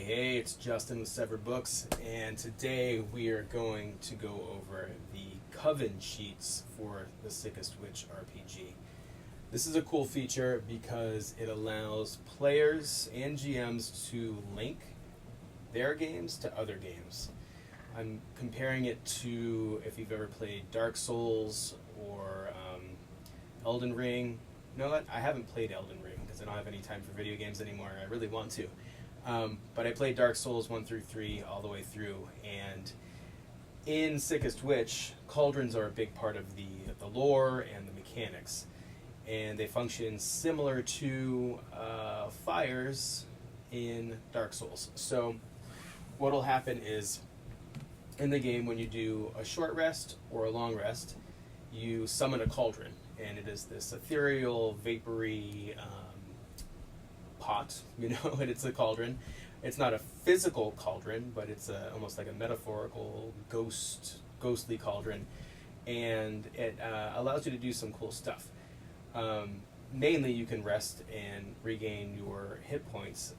Hey, it's Justin with Severed Books, and today we are going to go over the Coven sheets for the Sickest RPG. This is a cool feature because it allows players and GMs to link their games to other games. I'm comparing it to if you've ever played Dark Souls or Elden Ring. You know what? I haven't played Elden Ring because I don't have any time for video games anymore. I really want to. But I played Dark Souls 1 through 3 all the way through, and in Sickest Witch, cauldrons are a big part of the lore and the mechanics, and they function similar to fires in Dark Souls. So what will happen is, in the game, when you do a short rest or a long rest, you summon a cauldron, and it is this ethereal, vapory pot, and it's a cauldron. It's not a physical cauldron, but it's almost like a metaphorical ghostly cauldron, and it allows you to do some cool stuff. Mainly, you can rest and regain your hit points,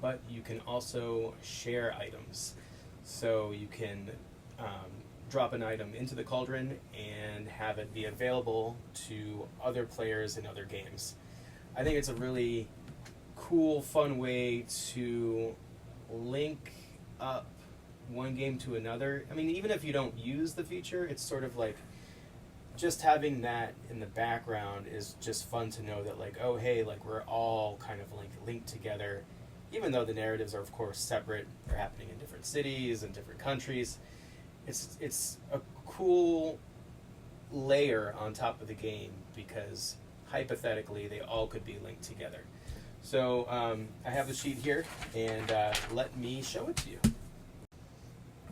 but you can also share items. So you can drop an item into the cauldron and have it be available to other players in other games. I think it's a really cool, fun way to link up one game to another. I mean, even if you don't use the feature, it's sort of like just having that in the background is just fun to know that, like, oh, hey, like, we're all kind of like linked together, even though the narratives are, of course, separate. They're happening in different cities and different countries. It's a cool layer on top of the game because hypothetically they all could be linked together. So I have the sheet here, and let me show it to you.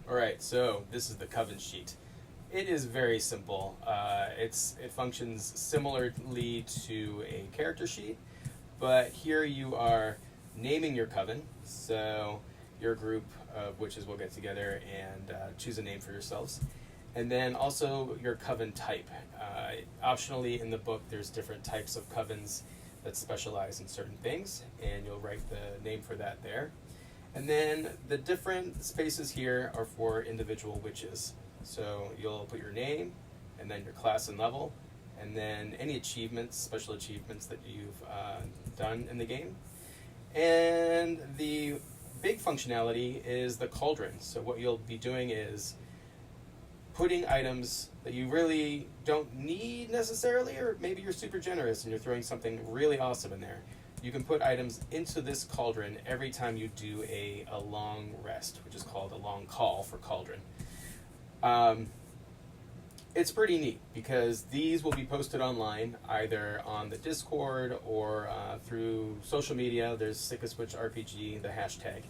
Alright, so this is the Coven sheet. It is very simple. It functions similarly to a character sheet, but here you are naming your coven. So your group of witches will get together and choose a name for yourselves. And then also your coven type. Optionally in the book, there's different types of covens that specialize in certain things, and you'll write the name for that there. And then the different spaces here are for individual witches. So you'll put your name, and then your class and level, and then any achievements, special achievements that you've done in the game. And the big functionality is the cauldron. So what you'll be doing is putting items that you really don't need necessarily, or maybe you're super generous and you're throwing something really awesome in there. You can put items into this cauldron every time you do a long rest, which is called a long call for cauldron. It's pretty neat because these will be posted online, either on the Discord or through social media. There's Sickest Witch RPG, the hashtag.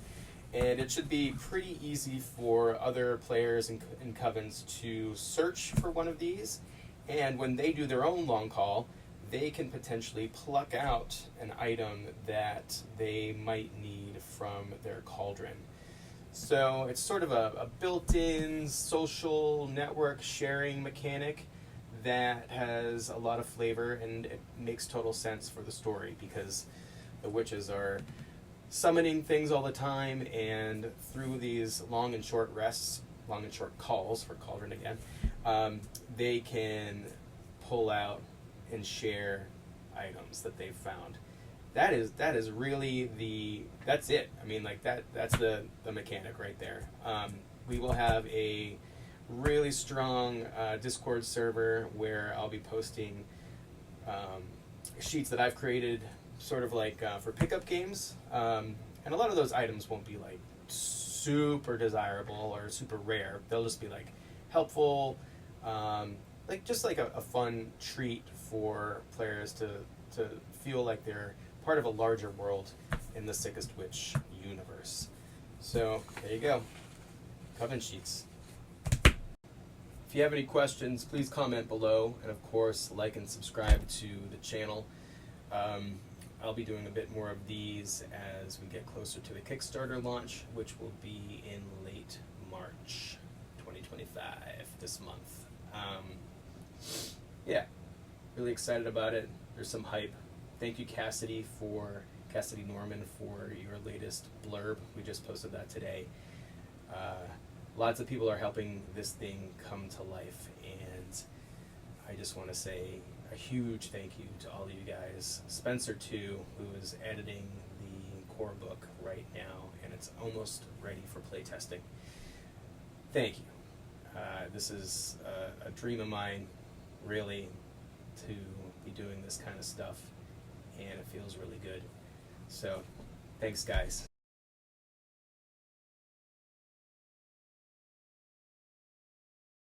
And it should be pretty easy for other players and covens to search for one of these. And when they do their own long call, they can potentially pluck out an item that they might need from their cauldron. So it's sort of a built-in social network sharing mechanic that has a lot of flavor, and it makes total sense for the story because the witches are summoning things all the time, and through these long and short rests, long and short calls for cauldron again, they can pull out and share items that they've found. That is really that's it. I mean, like that's the mechanic right there. We will have a really strong Discord server where I'll be posting sheets that I've created, sort of like for pickup games, and a lot of those items won't be like super desirable or super rare. They'll just be like helpful, like just like a fun treat for players to feel like they're part of a larger world in the Sickest Witch universe. So there you go, Coven sheets. If you have any questions, please comment below, and of course like and subscribe to the channel. I'll be doing a bit more of these as we get closer to the Kickstarter launch, which will be in late March 2025, this month. Yeah, really excited about it. There's some hype. Thank you, Cassidy, for Cassidy Norman, for your latest blurb. We just posted that today. Lots of people are helping this thing come to life, and I just want to say a huge thank you to all of you guys. Spencer, too, who is editing the core book right now, and it's almost ready for playtesting. Thank you. This is a dream of mine, really, to be doing this kind of stuff, and it feels really good. So, thanks, guys.